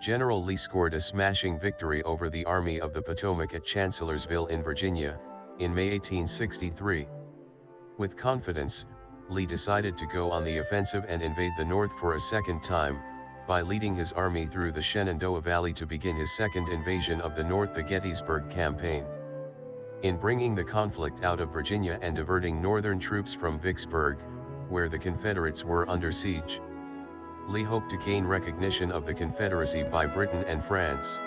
General Lee scored a smashing victory over the Army of the Potomac at Chancellorsville in Virginia, in May 1863. With confidence, Lee decided to go on the offensive and invade the North for a second time, by leading his army through the Shenandoah Valley to begin his second invasion of the North, the Gettysburg Campaign. In bringing the conflict out of Virginia and diverting Northern troops from Vicksburg, where the Confederates were under siege, Lee hoped to gain recognition of the Confederacy by Britain and France.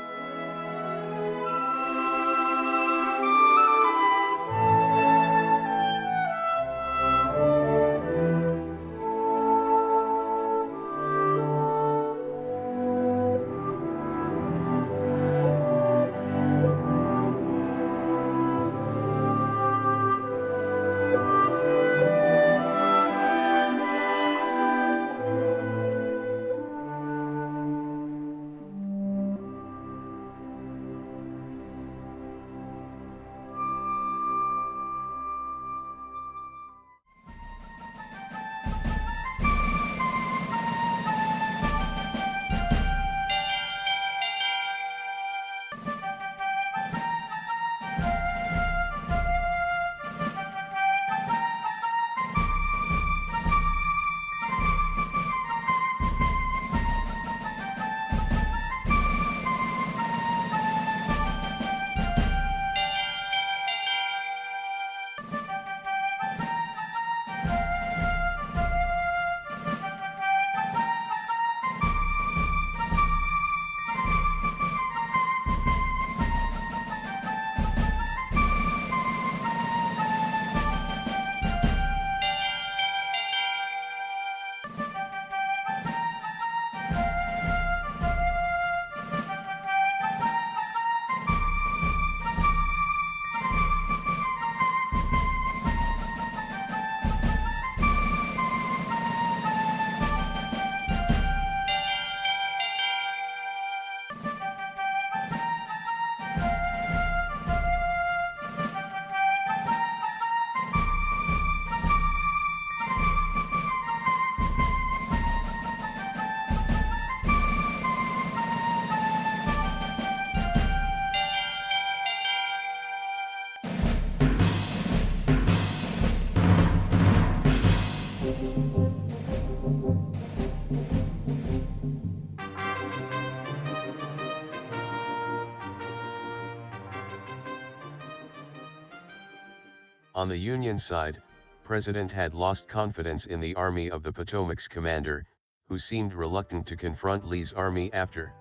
On the Union side, President had lost confidence in the Army of the Potomac's commander, who seemed reluctant to confront Lee's army after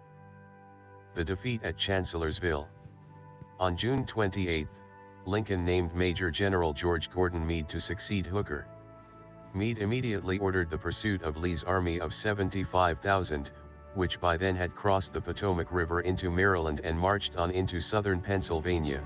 the defeat at Chancellorsville. On June 28, Lincoln named Major General George Gordon Meade to succeed Hooker. Meade immediately ordered the pursuit of Lee's army of 75,000, which by then had crossed the Potomac River into Maryland and marched on into southern Pennsylvania.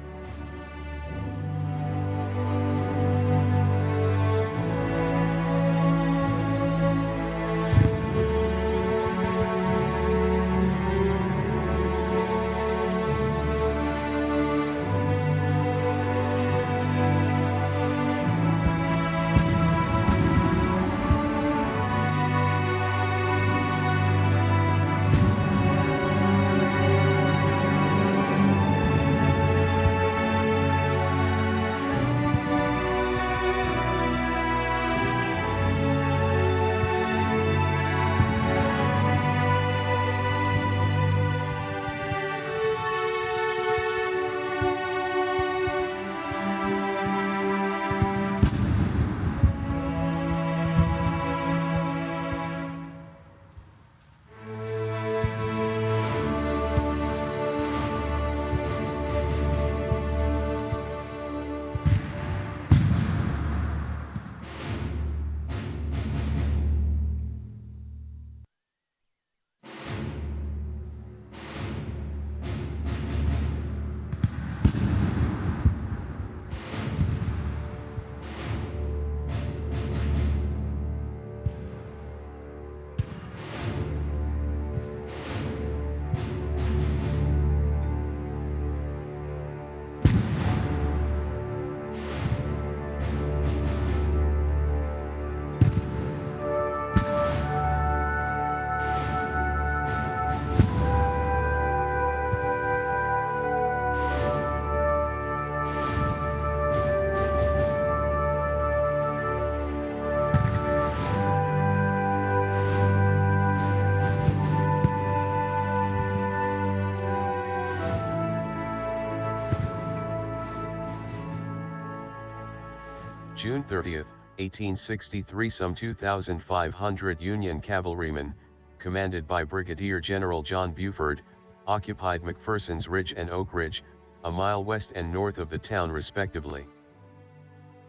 June 30, 1863, some 2,500 Union cavalrymen, commanded by Brigadier General John Buford, occupied McPherson's Ridge and Oak Ridge, a mile west and north of the town respectively.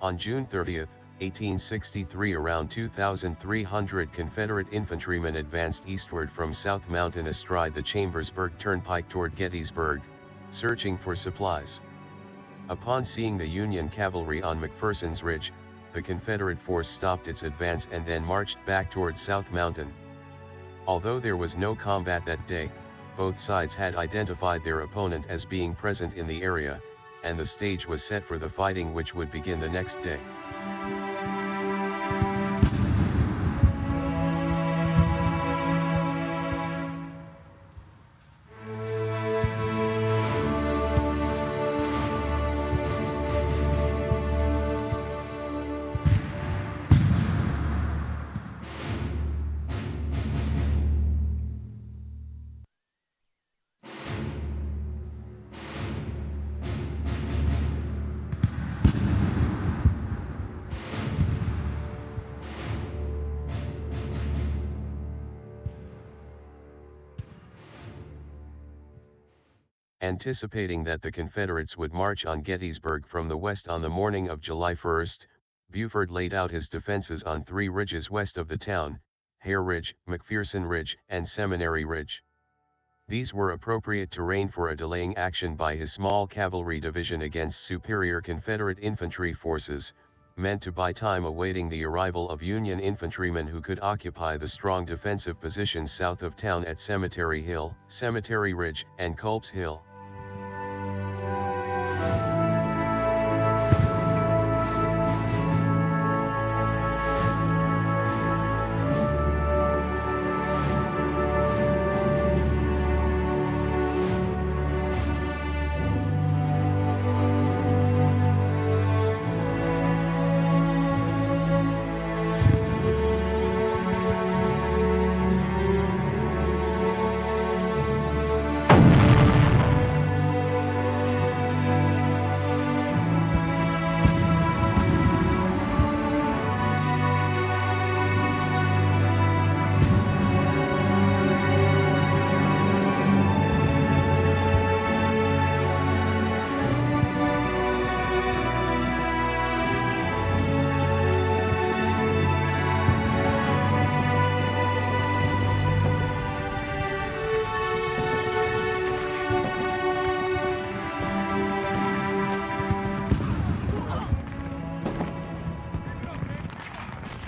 On June 30, 1863, around 2,300 Confederate infantrymen advanced eastward from South Mountain astride the Chambersburg Turnpike toward Gettysburg, searching for supplies. Upon seeing the Union cavalry on McPherson's Ridge, the Confederate force stopped its advance and then marched back toward South Mountain. Although there was no combat that day, both sides had identified their opponent as being present in the area, and the stage was set for the fighting, which would begin the next day. Anticipating that the Confederates would march on Gettysburg from the west on the morning of July 1, Buford laid out his defenses on 3 ridges west of the town: Hare Ridge, McPherson Ridge, and Seminary Ridge. These were appropriate terrain for a delaying action by his small cavalry division against superior Confederate infantry forces, meant to buy time awaiting the arrival of Union infantrymen who could occupy the strong defensive positions south of town at Cemetery Hill, Cemetery Ridge, and Culp's Hill.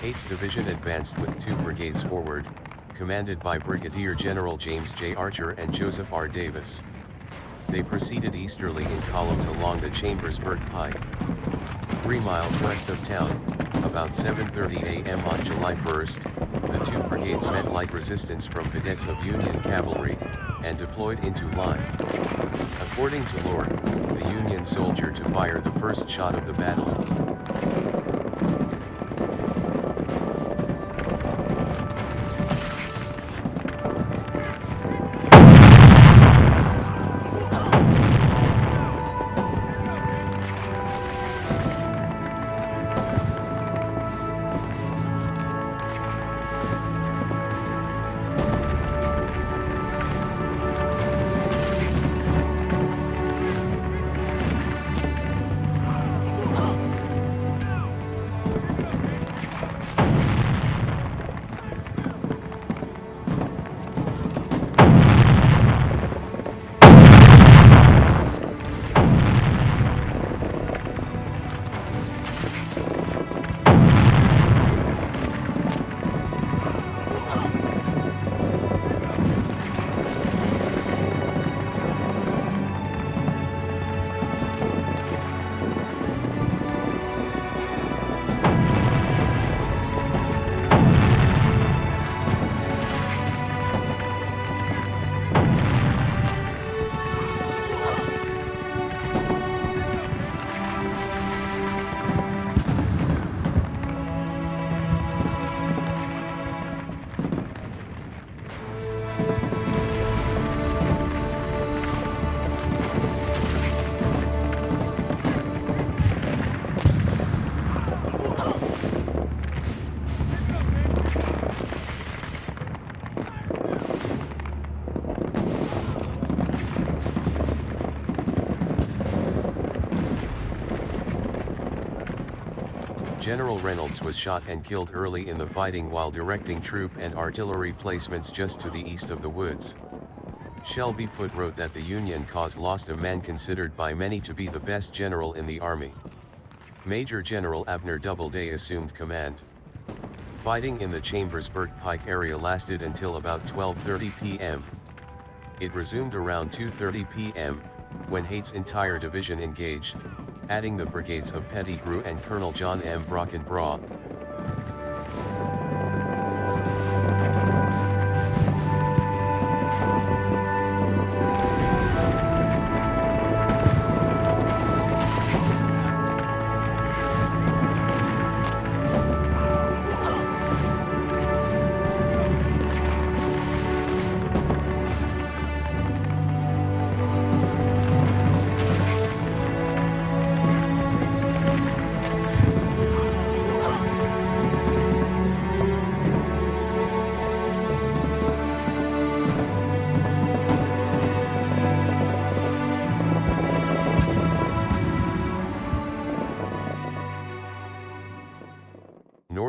Eight's Division advanced with 2 brigades forward, commanded by Brigadier General James J. Archer and Joseph R. Davis. They proceeded easterly in columns along the Chambersburg Pike. 3 miles west of town, about 7:30 a.m. on July 1st, the 2 brigades met light resistance from vedettes of Union cavalry, and deployed into line. According to lore, the Union soldier to fire the first shot of the battle. General Reynolds was shot and killed early in the fighting while directing troop and artillery placements just to the east of the woods. Shelby Foote wrote that the Union cause lost a man considered by many to be the best general in the army. Major General Abner Doubleday assumed command. Fighting in the Chambersburg Pike area lasted until about 12:30 p.m. It resumed around 2:30 p.m., when Haight's entire division engaged, adding the brigades of Pettigrew and Colonel John M. Brockenbraw.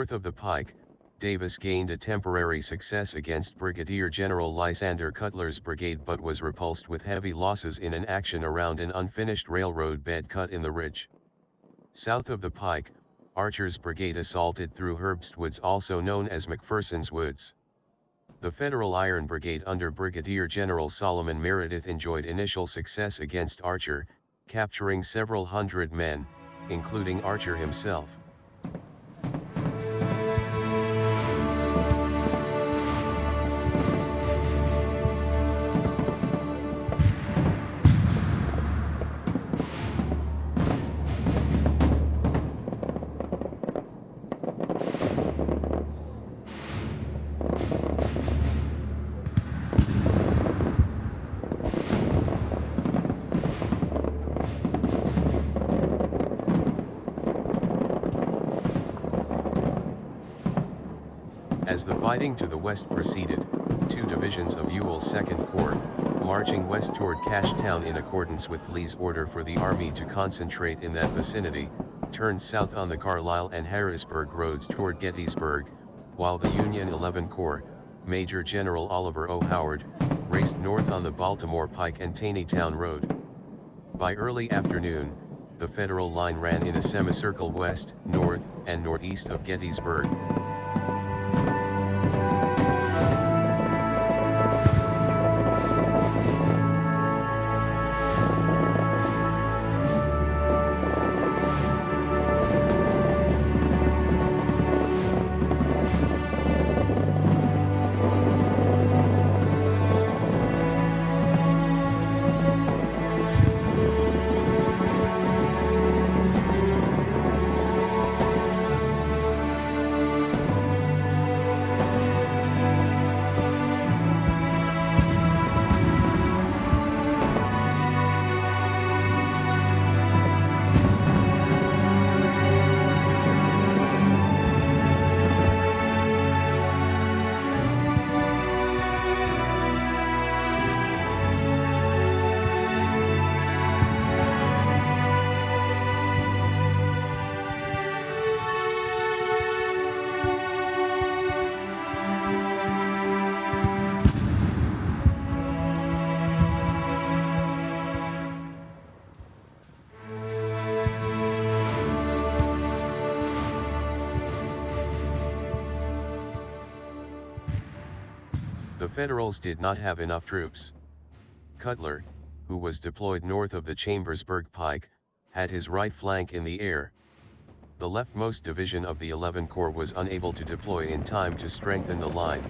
North of the Pike, Davis gained a temporary success against Brigadier General Lysander Cutler's brigade but was repulsed with heavy losses in an action around an unfinished railroad bed cut in the ridge. South of the Pike, Archer's brigade assaulted through Herbst Woods, also known as McPherson's Woods. The Federal Iron Brigade under Brigadier General Solomon Meredith enjoyed initial success against Archer, capturing several hundred men, including Archer himself. As the fighting to the west proceeded, two divisions of Ewell's 2nd Corps, marching west toward Cashtown in accordance with Lee's order for the army to concentrate in that vicinity, turned south on the Carlisle and Harrisburg roads toward Gettysburg, while the Union 11th Corps, Major General Oliver O. Howard, raced north on the Baltimore Pike and Taneytown Road. By early afternoon, the Federal line ran in a semicircle west, north, and northeast of Gettysburg. The Federals did not have enough troops. Cutler, who was deployed north of the Chambersburg Pike, had his right flank in the air. The leftmost division of the 11th Corps was unable to deploy in time to strengthen the line,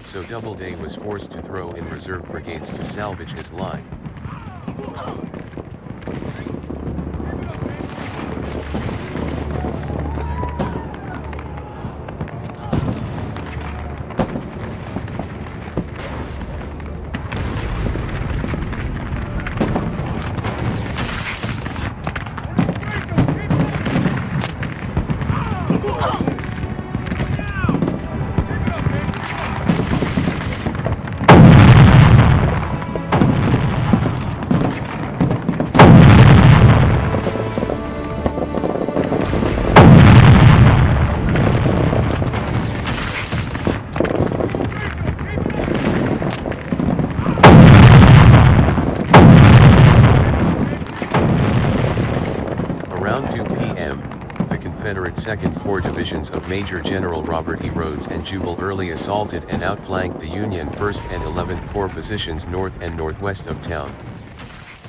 so Doubleday was forced to throw in reserve brigades to salvage his line. and 2nd Corps divisions of Major General Robert E. Rhodes and Jubal Early assaulted and outflanked the Union 1st and 11th Corps positions north and northwest of town.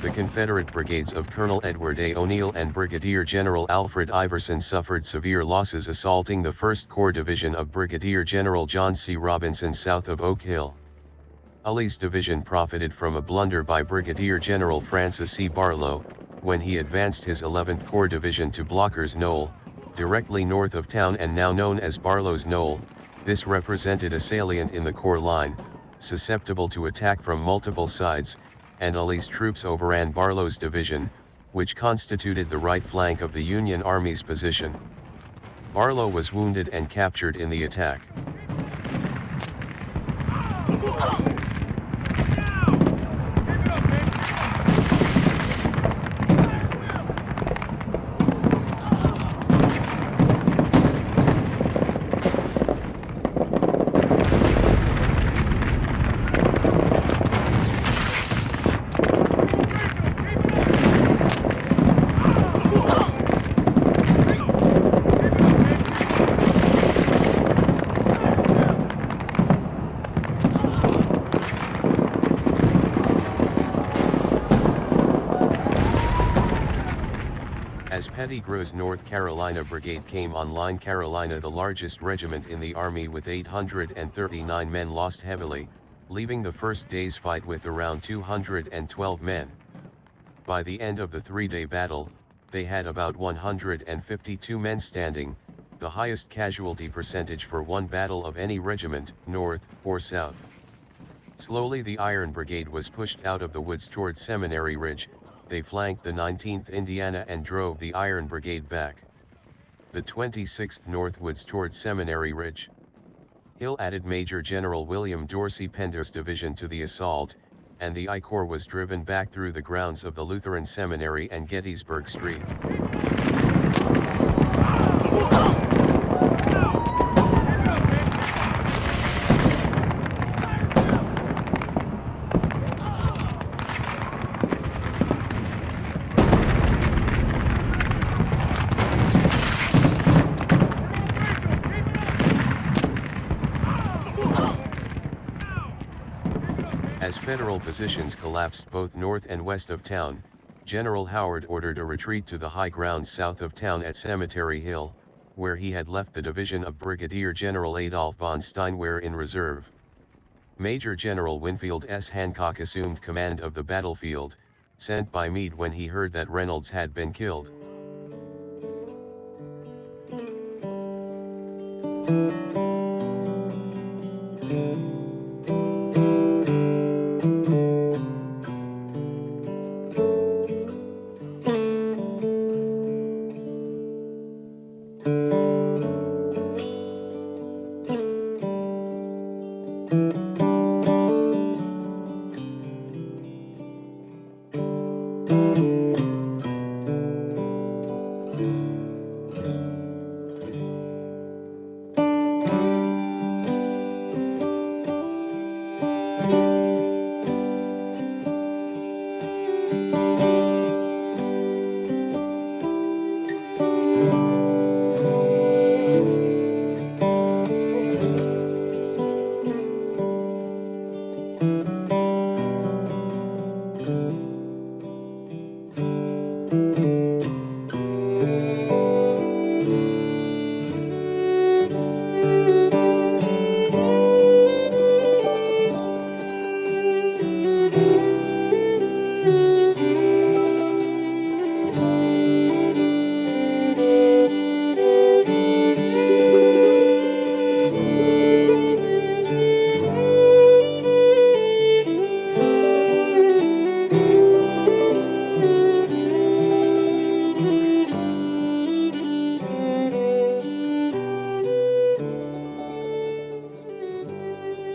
The Confederate brigades of Colonel Edward A. O'Neill and Brigadier General Alfred Iverson suffered severe losses assaulting the 1st Corps division of Brigadier General John C. Robinson south of Oak Hill. Uly's division profited from a blunder by Brigadier General Francis C. Barlow, when he advanced his 11th Corps division to Blocker's Knoll, directly north of town and now known as Barlow's Knoll. This represented a salient in the Corps line, susceptible to attack from multiple sides, and Uly's troops overran Barlow's division, which constituted the right flank of the Union Army's position. Barlow was wounded and captured in the attack. As Pettigrew's North Carolina Brigade came online, Carolina, the largest regiment in the Army with 839 men, lost heavily, leaving the first day's fight with around 212 men. By the end of the three-day battle, they had about 152 men standing, the highest casualty percentage for one battle of any regiment, north or south. Slowly the Iron Brigade was pushed out of the woods toward Seminary Ridge. They flanked the 19th Indiana and drove the Iron Brigade back. The 26th northwards toward Seminary Ridge. Hill added Major General William Dorsey Pender's division to the assault, and the I Corps was driven back through the grounds of the Lutheran Seminary and Gettysburg Street. As Federal positions collapsed both north and west of town, General Howard ordered a retreat to the high ground south of town at Cemetery Hill, where he had left the division of Brigadier General Adolph von Steinwehr in reserve. Major General Winfield S. Hancock assumed command of the battlefield, sent by Meade when he heard that Reynolds had been killed.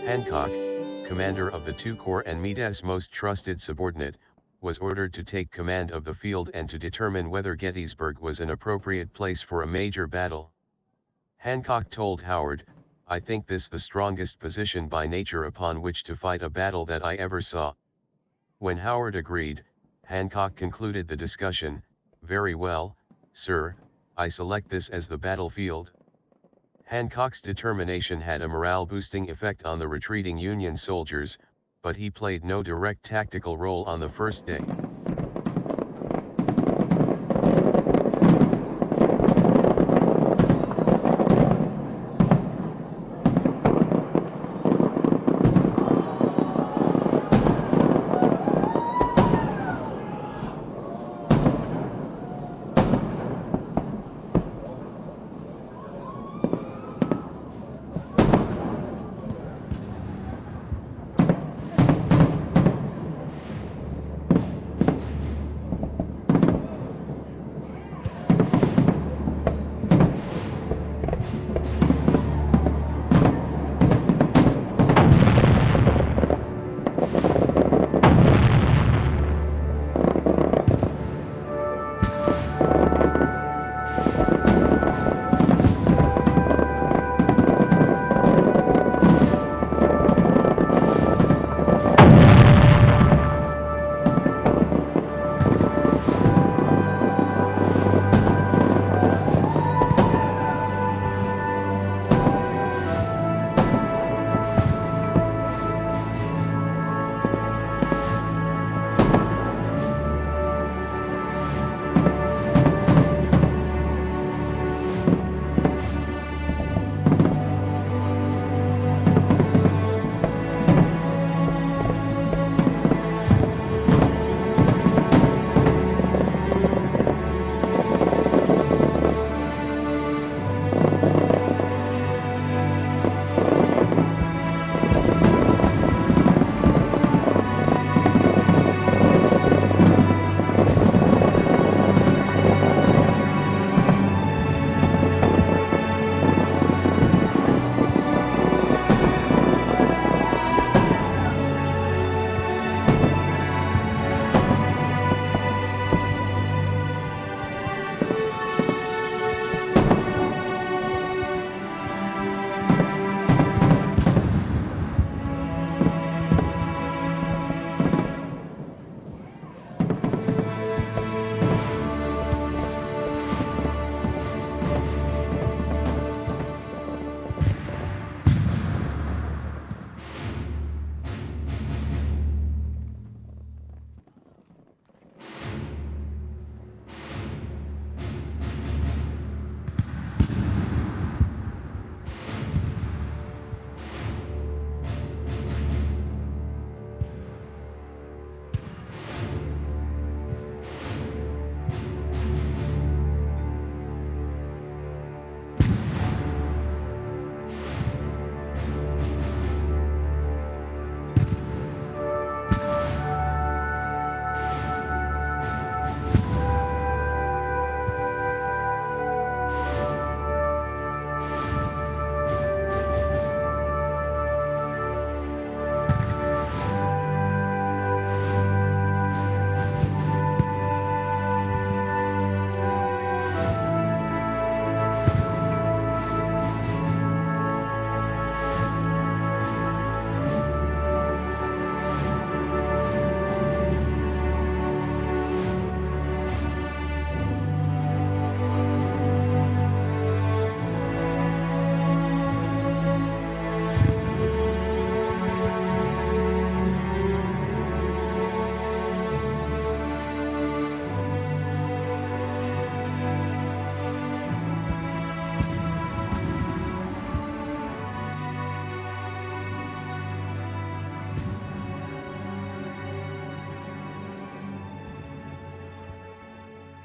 Hancock, commander of the two corps and Meade's most trusted subordinate, was ordered to take command of the field and to determine whether Gettysburg was an appropriate place for a major battle. Hancock told Howard, "I think this the strongest position by nature upon which to fight a battle that I ever saw." When Howard agreed, Hancock concluded the discussion, "Very well, sir, I select this as the battlefield. Hancock's determination had a morale-boosting effect on the retreating Union soldiers, but he played no direct tactical role on the first day.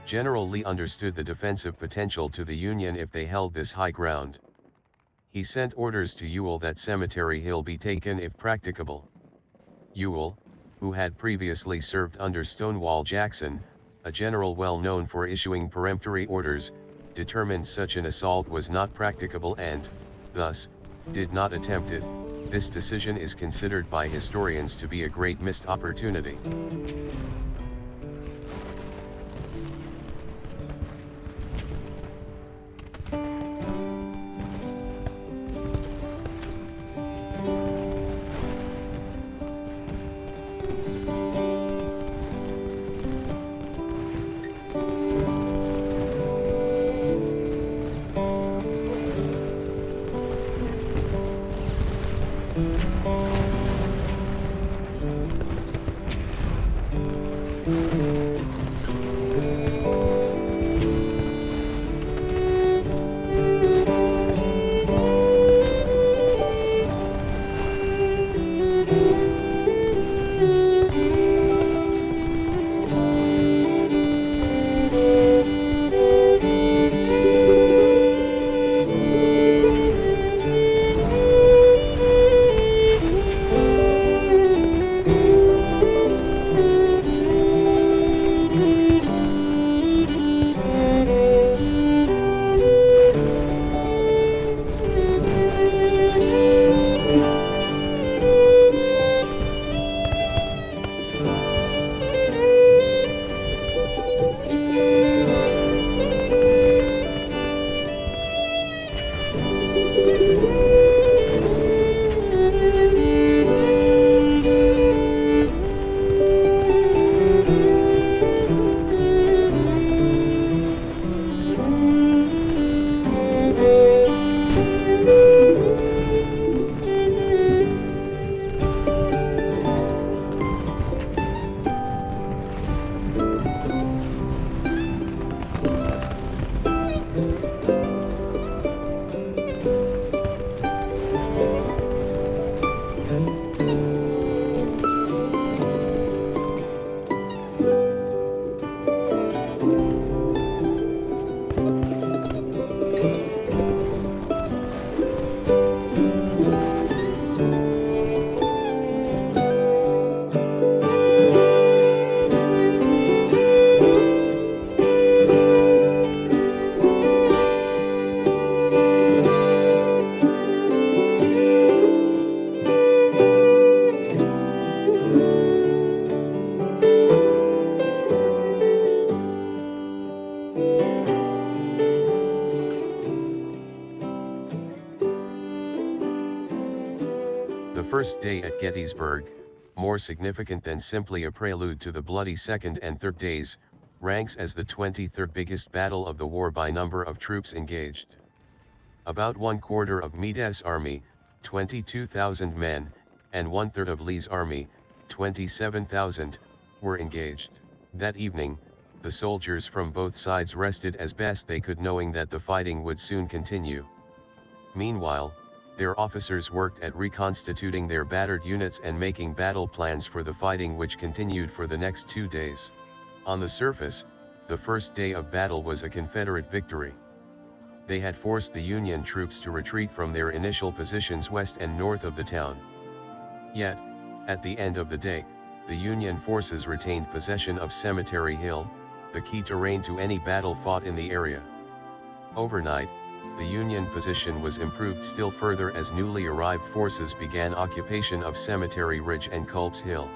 General Lee understood the defensive potential to the Union if they held this high ground. He sent orders to Ewell that Cemetery Hill be taken if practicable. Ewell, who had previously served under Stonewall Jackson, a general well known for issuing peremptory orders, determined such an assault was not practicable and, thus, did not attempt it. This decision is considered by historians to be a great missed opportunity. The first day at Gettysburg, more significant than simply a prelude to the bloody second and third days, ranks as the 23rd biggest battle of the war by number of troops engaged. About 1/4 of Meade's army, 22,000 men, and 1/3 of Lee's army, 27,000, were engaged. That evening, the soldiers from both sides rested as best they could, knowing that the fighting would soon continue. Meanwhile, their officers worked at reconstituting their battered units and making battle plans for the fighting, which continued for the next 2 days. On the surface, the first day of battle was a Confederate victory. They had forced the Union troops to retreat from their initial positions west and north of the town. Yet, at the end of the day, the Union forces retained possession of Cemetery Hill, the key terrain to any battle fought in the area. Overnight, the Union position was improved still further as newly arrived forces began occupation of Cemetery Ridge and Culp's Hill.